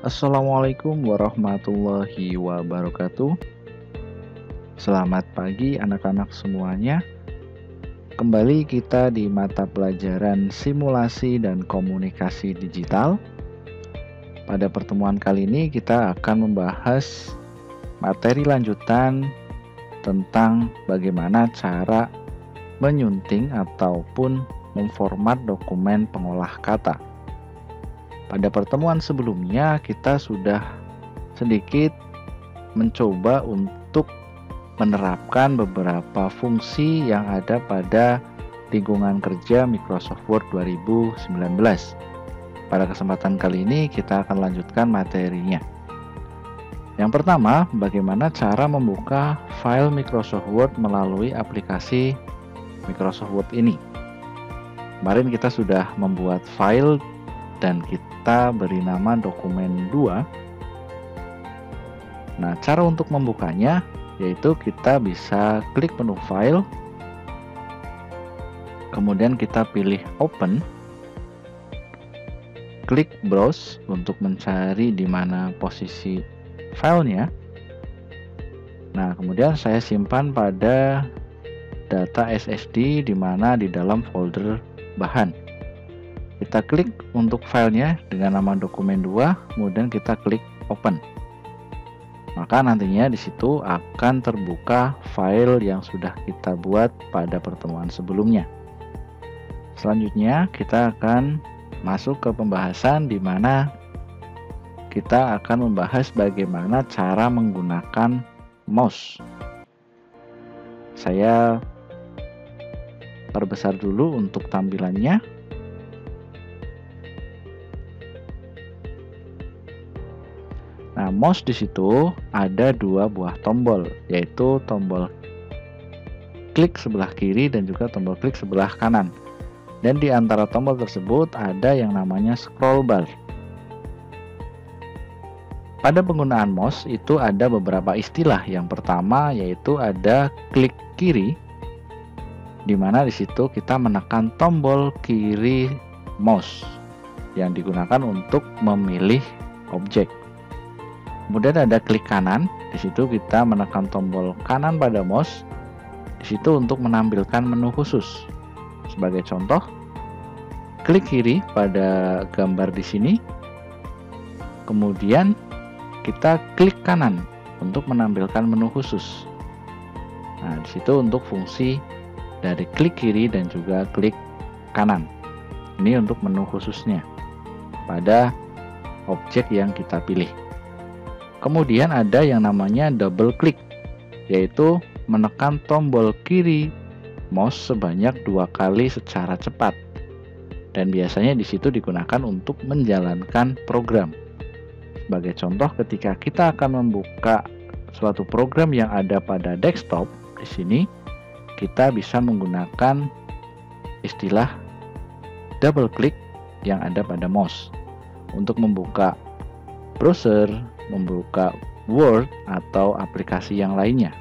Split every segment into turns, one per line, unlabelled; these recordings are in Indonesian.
Assalamualaikum warahmatullahi wabarakatuh. Selamat pagi anak-anak semuanya. Kembali kita di mata pelajaran simulasi dan komunikasi digital. Pada pertemuan kali ini kita akan membahas materi lanjutan tentang bagaimana cara menyunting ataupun memformat dokumen pengolah kata. Pada pertemuan sebelumnya kita sudah sedikit mencoba untuk menerapkan beberapa fungsi yang ada pada lingkungan kerja Microsoft Word 2019. Pada kesempatan kali ini kita akan lanjutkan materinya. Yang pertama, bagaimana cara membuka file Microsoft Word melalui aplikasi Microsoft Word ini. Kemarin kita sudah membuat file dan kita beri nama dokumen 2. Nah, cara untuk membukanya yaitu kita bisa klik menu file, kemudian kita pilih open, klik browse untuk mencari di mana posisi filenya. Nah, kemudian saya simpan pada data SSD di mana di dalam folder bahan. Kita klik untuk filenya dengan nama dokumen 2, kemudian kita klik open. Maka nantinya di situ akan terbuka file yang sudah kita buat pada pertemuan sebelumnya. Selanjutnya kita akan masuk ke pembahasan di mana kita akan membahas bagaimana cara menggunakan mouse. Saya perbesar dulu untuk tampilannya. Nah, mouse di situ ada dua buah tombol, yaitu tombol klik sebelah kiri dan juga tombol klik sebelah kanan. Dan di antara tombol tersebut ada yang namanya scroll bar. Pada penggunaan mouse itu ada beberapa istilah. Yang pertama yaitu ada klik kiri, di mana di situ kita menekan tombol kiri mouse yang digunakan untuk memilih objek. Kemudian ada klik kanan, di situ kita menekan tombol kanan pada mouse, di situ untuk menampilkan menu khusus. Sebagai contoh, klik kiri pada gambar di sini, kemudian kita klik kanan untuk menampilkan menu khusus. Nah, di situ untuk fungsi dari klik kiri dan juga klik kanan. Ini untuk menu khususnya pada objek yang kita pilih. Kemudian ada yang namanya double click, yaitu menekan tombol kiri mouse sebanyak 2 kali secara cepat. Dan biasanya di situ digunakan untuk menjalankan program. Sebagai contoh, ketika kita akan membuka suatu program yang ada pada desktop, di sini kita bisa menggunakan istilah double click yang ada pada mouse untuk membuka browser, membuka Word atau aplikasi yang lainnya.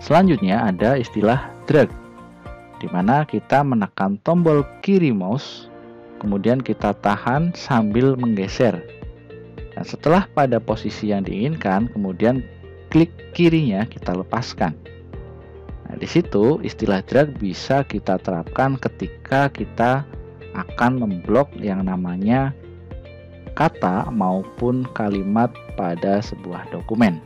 Selanjutnya ada istilah drag, di mana kita menekan tombol kiri mouse, kemudian kita tahan sambil menggeser. Nah, setelah pada posisi yang diinginkan, kemudian klik kirinya kita lepaskan. Nah, di situ istilah drag bisa kita terapkan ketika kita akan memblok yang namanya kata maupun kalimat pada sebuah dokumen.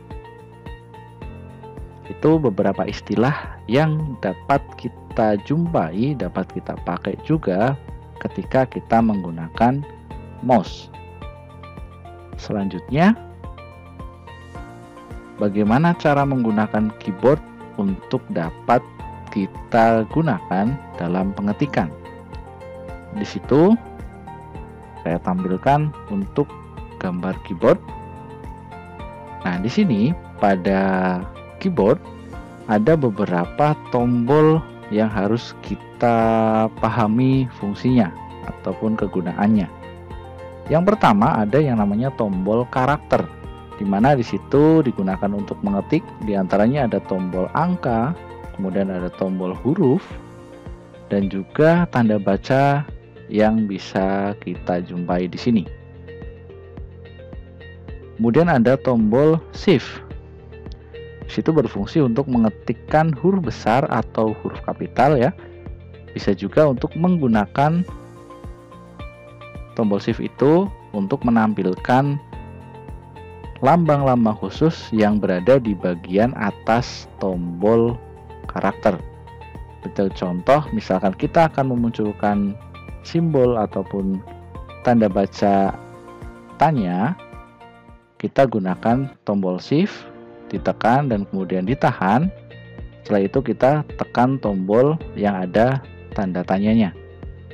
Itu beberapa istilah yang dapat kita jumpai, dapat kita pakai juga ketika kita menggunakan mouse. Selanjutnya, bagaimana cara menggunakan keyboard untuk dapat kita gunakan dalam pengetikan. Di situ saya tampilkan untuk gambar keyboard. Nah, di sini pada keyboard ada beberapa tombol yang harus kita pahami fungsinya ataupun kegunaannya. Yang pertama ada yang namanya tombol karakter, di mana di situ digunakan untuk mengetik. Di antaranya ada tombol angka, kemudian ada tombol huruf, dan juga tanda baca yang bisa kita jumpai di sini. Kemudian ada tombol Shift. Di situ berfungsi untuk mengetikkan huruf besar atau huruf kapital ya. Bisa juga untuk menggunakan tombol Shift itu untuk menampilkan lambang-lambang khusus yang berada di bagian atas tombol karakter. Sebagai contoh, misalkan kita akan memunculkan simbol ataupun tanda baca tanya, kita gunakan tombol Shift, ditekan dan kemudian ditahan. Setelah itu kita tekan tombol yang ada tanda tanyanya,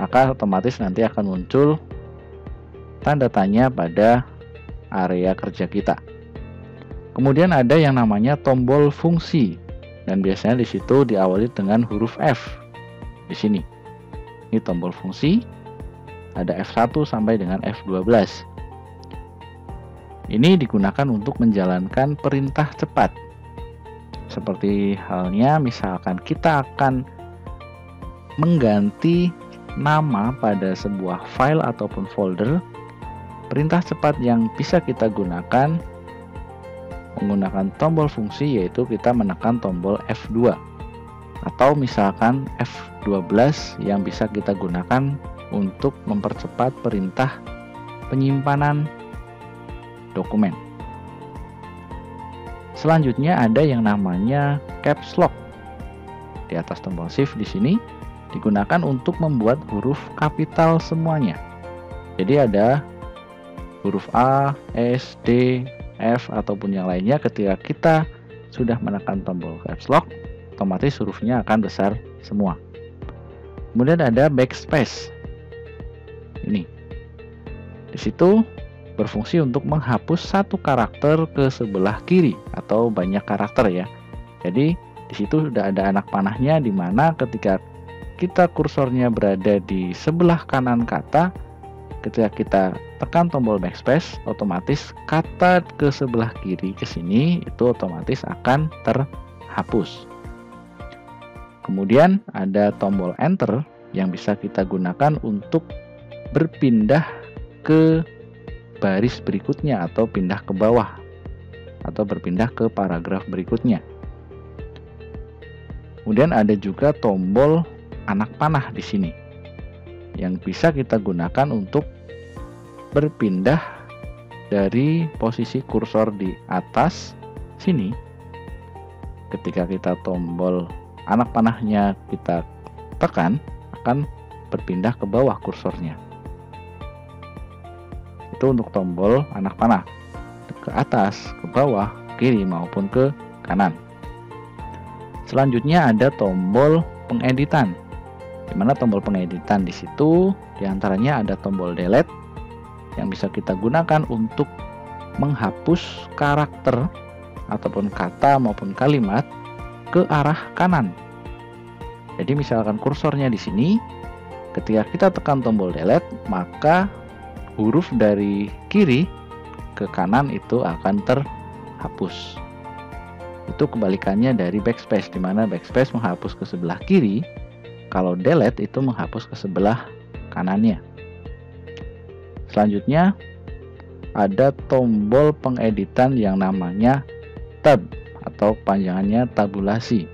maka otomatis nanti akan muncul tanda tanya pada area kerja kita. Kemudian ada yang namanya tombol fungsi, dan biasanya di situ diawali dengan huruf F. Di sini, ini tombol fungsi, ada F1 sampai dengan F12. Ini digunakan untuk menjalankan perintah cepat. Seperti halnya misalkan kita akan mengganti nama pada sebuah file ataupun folder, perintah cepat yang bisa kita gunakan menggunakan tombol fungsi yaitu kita menekan tombol F2, atau misalkan F12 yang bisa kita gunakan untuk mempercepat perintah penyimpanan dokumen. Selanjutnya ada yang namanya caps lock. Di atas tombol Shift di sini digunakan untuk membuat huruf kapital semuanya. Jadi ada huruf A, S, D, F ataupun yang lainnya. Ketika kita sudah menekan tombol caps lock, otomatis hurufnya akan besar semua. Kemudian ada backspace. Ini. Di situ berfungsi untuk menghapus satu karakter ke sebelah kiri atau banyak karakter ya. Jadi di situ sudah ada anak panahnya, di mana ketika kita kursornya berada di sebelah kanan kata, ketika kita tekan tombol backspace, otomatis kata ke sebelah kiri ke sini itu otomatis akan terhapus. Kemudian ada tombol enter yang bisa kita gunakan untuk berpindah ke baris berikutnya atau pindah ke bawah atau berpindah ke paragraf berikutnya. Kemudian ada juga tombol anak panah di sini yang bisa kita gunakan untuk berpindah dari posisi kursor di atas sini. Ketika kita tombol anak panahnya kita tekan, akan berpindah ke bawah kursornya. Itu untuk tombol anak panah, ke atas, ke bawah, kiri maupun ke kanan. Selanjutnya ada tombol pengeditan, di mana tombol pengeditan di situ diantaranya ada tombol delete yang bisa kita gunakan untuk menghapus karakter ataupun kata maupun kalimat ke arah kanan. Jadi misalkan kursornya di sini, ketika kita tekan tombol delete, maka huruf dari kiri ke kanan itu akan terhapus. Itu kebalikannya dari backspace, di mana backspace menghapus ke sebelah kiri, kalau delete itu menghapus ke sebelah kanannya. Selanjutnya ada tombol pengeditan yang namanya tab atau panjangannya tabulasi.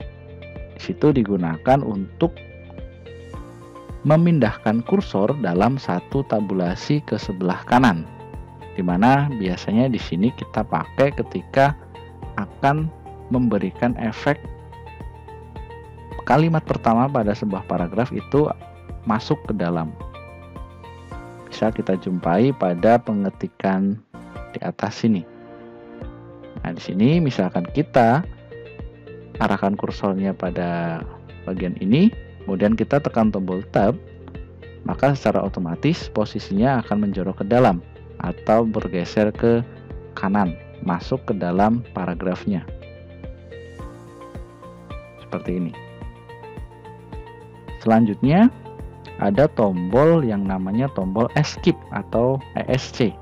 Di situ digunakan untuk memindahkan kursor dalam satu tabulasi ke sebelah kanan, di mana biasanya di sini kita pakai ketika akan memberikan efek kalimat pertama pada sebuah paragraf itu masuk ke dalam. Bisa kita jumpai pada pengetikan di atas sini. Nah, di sini misalkan kita arahkan kursornya pada bagian ini, kemudian kita tekan tombol tab, maka secara otomatis posisinya akan menjorok ke dalam atau bergeser ke kanan, masuk ke dalam paragrafnya. Seperti ini. Selanjutnya ada tombol yang namanya tombol escape atau ESC.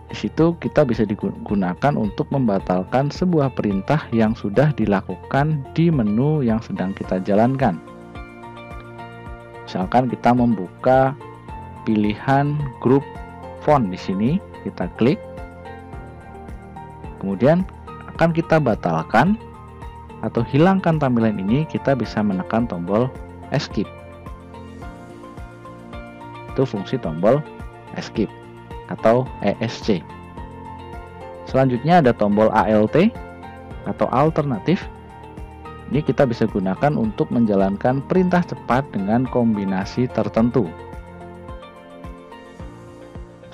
Di situ kita bisa digunakan untuk membatalkan sebuah perintah yang sudah dilakukan di menu yang sedang kita jalankan. Misalkan kita membuka pilihan grup font di sini, kita klik, Kemudian akan kita batalkan atau hilangkan tampilan ini, kita bisa menekan tombol escape. Itu fungsi tombol escape atau ESC. Selanjutnya ada tombol ALT atau alternatif. Ini kita bisa gunakan untuk menjalankan perintah cepat dengan kombinasi tertentu.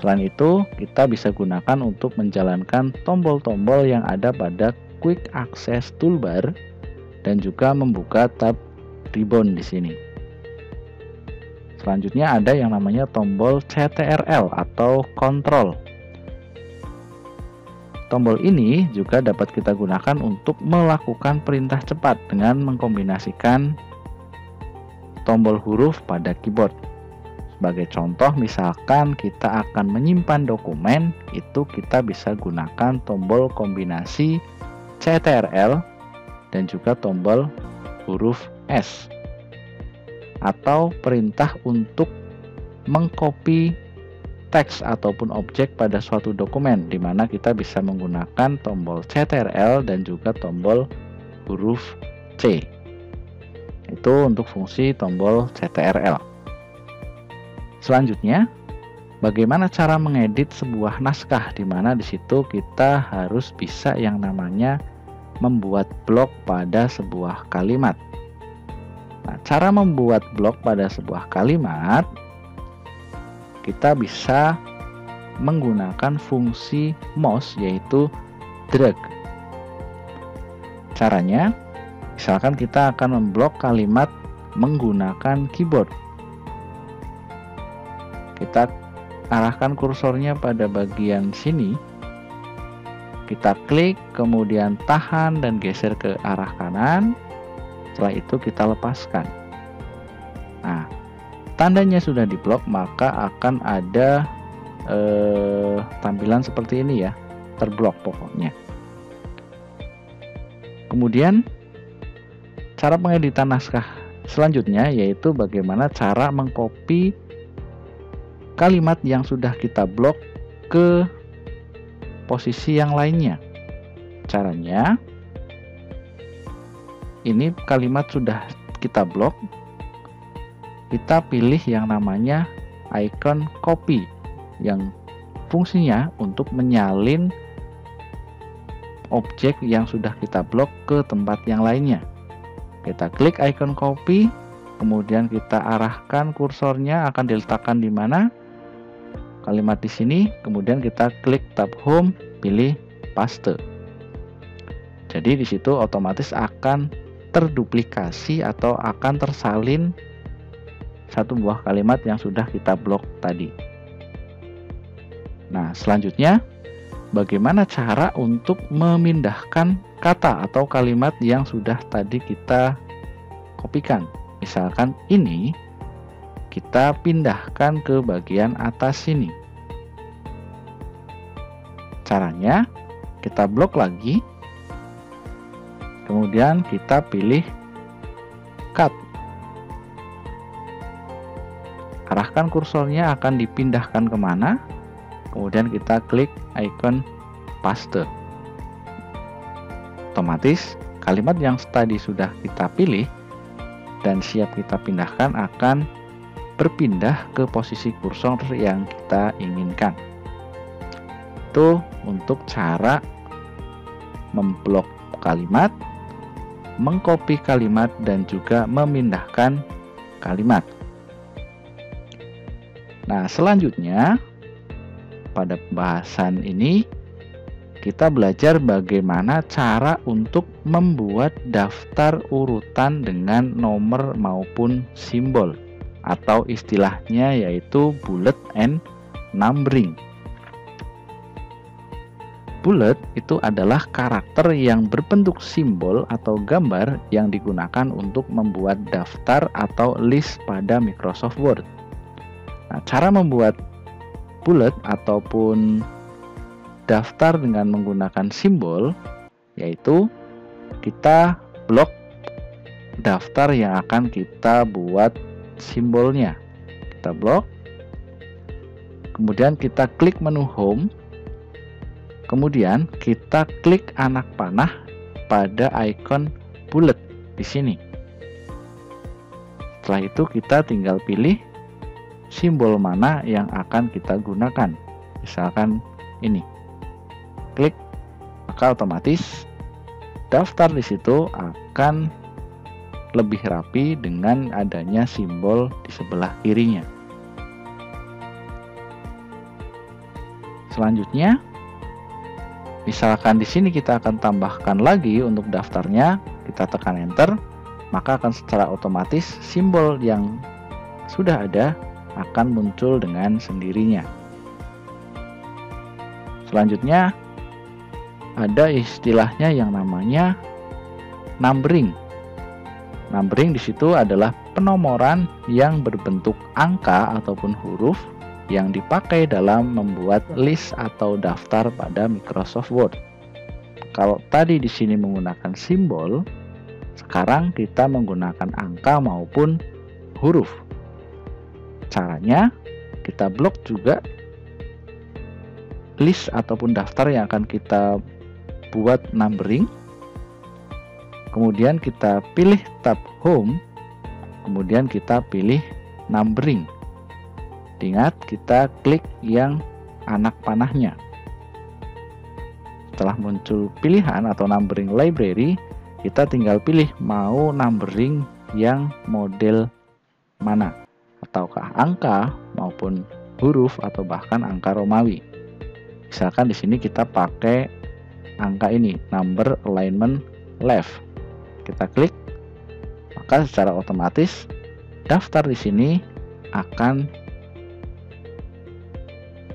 Selain itu, kita bisa gunakan untuk menjalankan tombol-tombol yang ada pada Quick Access Toolbar dan juga membuka tab ribbon di sini. Selanjutnya ada yang namanya tombol CTRL atau Control. Tombol ini juga dapat kita gunakan untuk melakukan perintah cepat dengan mengkombinasikan tombol huruf pada keyboard. Sebagai contoh, misalkan kita akan menyimpan dokumen, itu kita bisa gunakan tombol kombinasi CTRL dan juga tombol huruf S. Atau perintah untuk mengcopy teks ataupun objek pada suatu dokumen, di mana kita bisa menggunakan tombol CTRL dan juga tombol huruf C. Itu untuk fungsi tombol CTRL. Selanjutnya, bagaimana cara mengedit sebuah naskah, di mana di situ kita harus bisa yang namanya membuat blok pada sebuah kalimat. Nah, cara membuat blok pada sebuah kalimat, kita bisa menggunakan fungsi mouse, yaitu drag. Caranya, misalkan kita akan memblok kalimat menggunakan keyboard. Kita arahkan kursornya pada bagian sini, kita klik, kemudian tahan dan geser ke arah kanan. Setelah itu kita lepaskan. Nah, tandanya sudah diblok, maka akan ada tampilan seperti ini ya, terblok pokoknya. Kemudian cara pengeditan naskah selanjutnya yaitu bagaimana cara mengcopy kalimat yang sudah kita blok ke posisi yang lainnya. Caranya, ini kalimat sudah kita blok, kita pilih yang namanya icon copy yang fungsinya untuk menyalin objek yang sudah kita blok ke tempat yang lainnya. Kita klik icon copy, kemudian kita arahkan kursornya akan diletakkan di mana? Kalimat di sini, kemudian kita klik tab home, pilih paste. Jadi di situ otomatis akan terduplikasi atau akan tersalin satu buah kalimat yang sudah kita blok tadi. Nah, selanjutnya bagaimana cara untuk memindahkan kata atau kalimat yang sudah tadi kita kopikan. Misalkan ini kita pindahkan ke bagian atas sini. Caranya, kita blok lagi, kemudian kita pilih cut. Arahkan kursornya akan dipindahkan kemana, kemudian kita klik icon paste. Otomatis kalimat yang tadi sudah kita pilih dan siap kita pindahkan akan berpindah ke posisi kursor yang kita inginkan. Itu untuk cara memblok kalimat, mengcopy kalimat, dan juga memindahkan kalimat. Nah, selanjutnya pada pembahasan ini kita belajar bagaimana cara untuk membuat daftar urutan dengan nomor maupun simbol, atau istilahnya yaitu bullet and numbering. Bullet itu adalah karakter yang berbentuk simbol atau gambar yang digunakan untuk membuat daftar atau list pada Microsoft Word. Nah, cara membuat bullet ataupun daftar dengan menggunakan simbol yaitu kita blok daftar yang akan kita buat simbolnya. Kita blok, kemudian kita klik menu home, Kemudian kita klik anak panah pada icon bulat di sini. Setelah itu kita tinggal pilih simbol mana yang akan kita gunakan. Misalkan ini. Klik, maka otomatis daftar di situ akan lebih rapi dengan adanya simbol di sebelah kirinya. Selanjutnya, misalkan di sini kita akan tambahkan lagi untuk daftarnya, kita tekan enter, maka akan secara otomatis simbol yang sudah ada akan muncul dengan sendirinya. Selanjutnya, ada istilahnya yang namanya numbering. Numbering di situ adalah penomoran yang berbentuk angka ataupun huruf yang dipakai dalam membuat list atau daftar pada Microsoft Word. Kalau tadi di sini menggunakan simbol, sekarang kita menggunakan angka maupun huruf. Caranya, kita blok juga list ataupun daftar yang akan kita buat numbering. Kemudian kita pilih tab Home, kemudian kita pilih numbering. Ingat, kita klik yang anak panahnya. Setelah muncul pilihan atau numbering library, kita tinggal pilih mau numbering yang model mana, ataukah angka maupun huruf atau bahkan angka Romawi. Misalkan di sini kita pakai angka ini, number alignment left. Kita klik, maka secara otomatis daftar di sini akan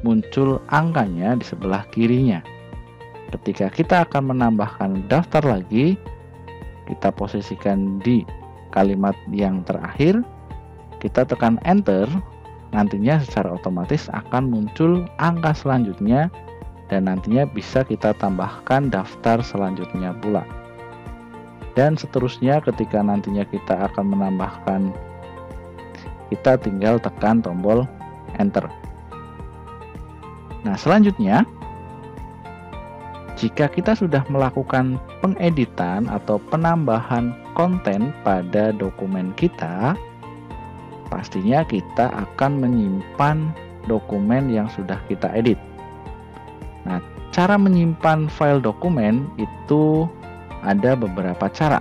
muncul angkanya di sebelah kirinya. Ketika kita akan menambahkan daftar lagi, kita posisikan di kalimat yang terakhir, kita tekan enter, nantinya secara otomatis akan muncul angka selanjutnya dan nantinya bisa kita tambahkan daftar selanjutnya pula. Dan seterusnya ketika nantinya kita akan menambahkan, kita tinggal tekan tombol enter. Nah, selanjutnya, jika kita sudah melakukan pengeditan atau penambahan konten pada dokumen kita, pastinya kita akan menyimpan dokumen yang sudah kita edit. Nah, cara menyimpan file dokumen itu ada beberapa cara.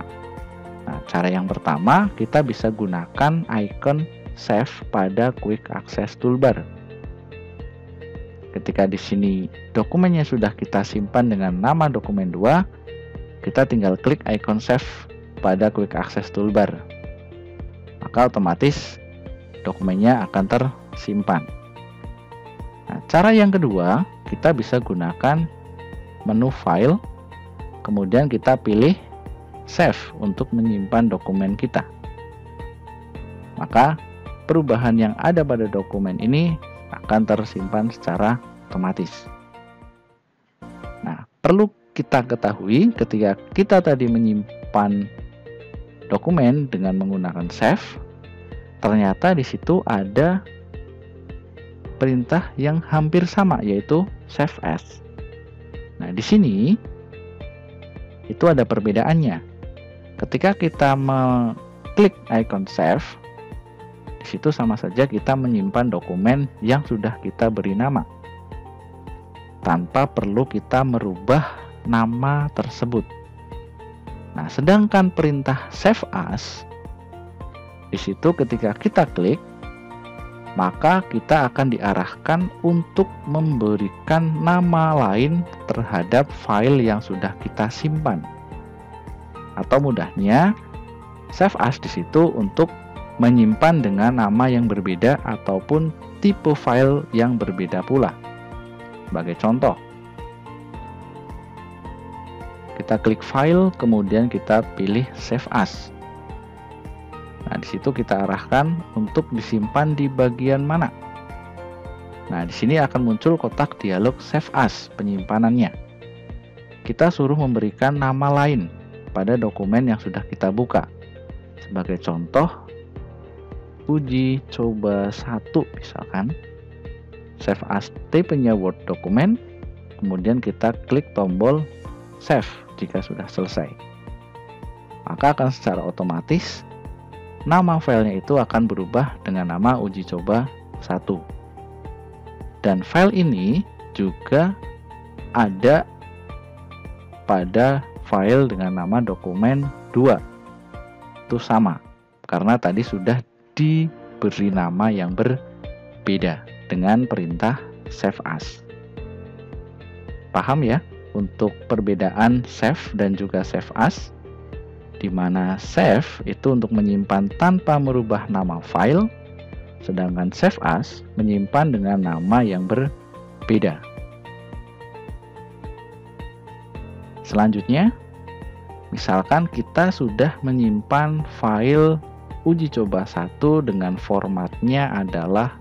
Nah, cara yang pertama, kita bisa gunakan icon save pada quick access toolbar. Ketika di sini dokumennya sudah kita simpan dengan nama dokumen 2, kita tinggal klik icon save pada quick access toolbar. Maka otomatis dokumennya akan tersimpan. Nah, cara yang kedua, kita bisa gunakan menu file, kemudian kita pilih save untuk menyimpan dokumen kita. Maka perubahan yang ada pada dokumen ini akan tersimpan secara otomatis. Nah, perlu kita ketahui ketika kita tadi menyimpan dokumen dengan menggunakan save, ternyata di situ ada perintah yang hampir sama, yaitu save as. Nah, di sini itu ada perbedaannya. Ketika kita mengklik icon save, di situ sama saja kita menyimpan dokumen yang sudah kita beri nama, tanpa perlu kita merubah nama tersebut. Nah, sedangkan perintah save as, di situ ketika kita klik, maka kita akan diarahkan untuk memberikan nama lain terhadap file yang sudah kita simpan. Atau mudahnya, save as di situ untuk menyimpan dengan nama yang berbeda ataupun tipe file yang berbeda pula. Sebagai contoh, kita klik file, kemudian kita pilih save as. Nah, di situ kita arahkan untuk disimpan di bagian mana. Nah, di sini akan muncul kotak dialog save as penyimpanannya. Kita suruh memberikan nama lain pada dokumen yang sudah kita buka. Sebagai contoh, uji coba 1 misalkan. Save as tipenya Word dokumen, kemudian kita klik tombol save jika sudah selesai. Maka akan secara otomatis nama filenya itu akan berubah dengan nama uji coba 1. Dan file ini juga ada pada file dengan nama dokumen 2. Itu sama, karena tadi sudah diberi nama yang berbeda dengan perintah save as. Paham ya untuk perbedaan save dan juga save as? Di mana save itu untuk menyimpan tanpa merubah nama file, sedangkan save as menyimpan dengan nama yang berbeda. Selanjutnya, misalkan kita sudah menyimpan file uji coba 1 dengan formatnya adalah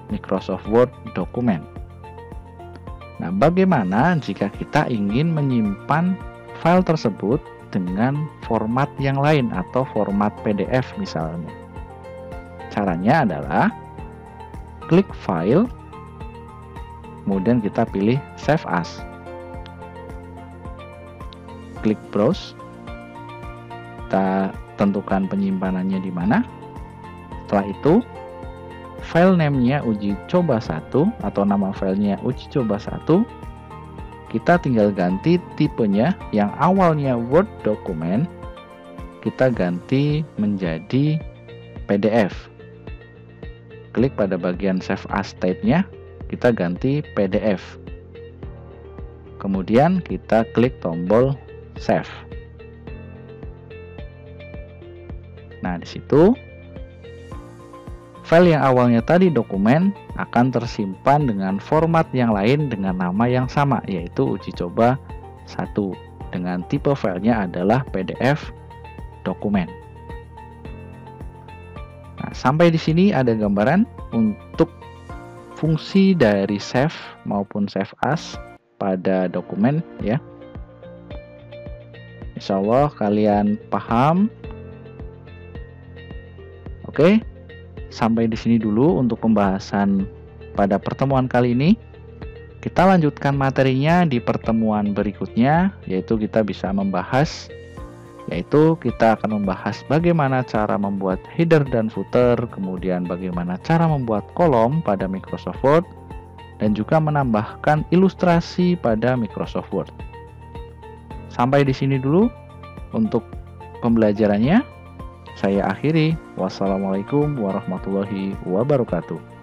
Microsoft Word dokumen. Nah, bagaimana jika kita ingin menyimpan file tersebut dengan format yang lain atau format PDF misalnya? Caranya adalah klik file, kemudian kita pilih save as. Klik browse, kita tentukan penyimpanannya di mana. Setelah itu, file name-nya uji coba 1 atau nama filenya uji coba 1, kita tinggal ganti tipenya yang awalnya Word dokumen, kita ganti menjadi PDF. Klik pada bagian save as type-nya, kita ganti PDF. Kemudian kita klik tombol save. Nah, di situ file yang awalnya tadi dokumen akan tersimpan dengan format yang lain dengan nama yang sama, yaitu uji coba 1, dengan tipe filenya adalah PDF dokumen. Nah, sampai di sini ada gambaran untuk fungsi dari save maupun save as pada dokumen ya. Insya Allah kalian paham. Oke. Sampai di sini dulu untuk pembahasan pada pertemuan kali ini. Kita lanjutkan materinya di pertemuan berikutnya, yaitu kita bisa membahas, kita akan membahas bagaimana cara membuat header dan footer, kemudian bagaimana cara membuat kolom pada Microsoft Word, dan juga menambahkan ilustrasi pada Microsoft Word. Sampai di sini dulu untuk pembelajarannya. Saya akhiri. Wassalamualaikum warahmatullahi wabarakatuh.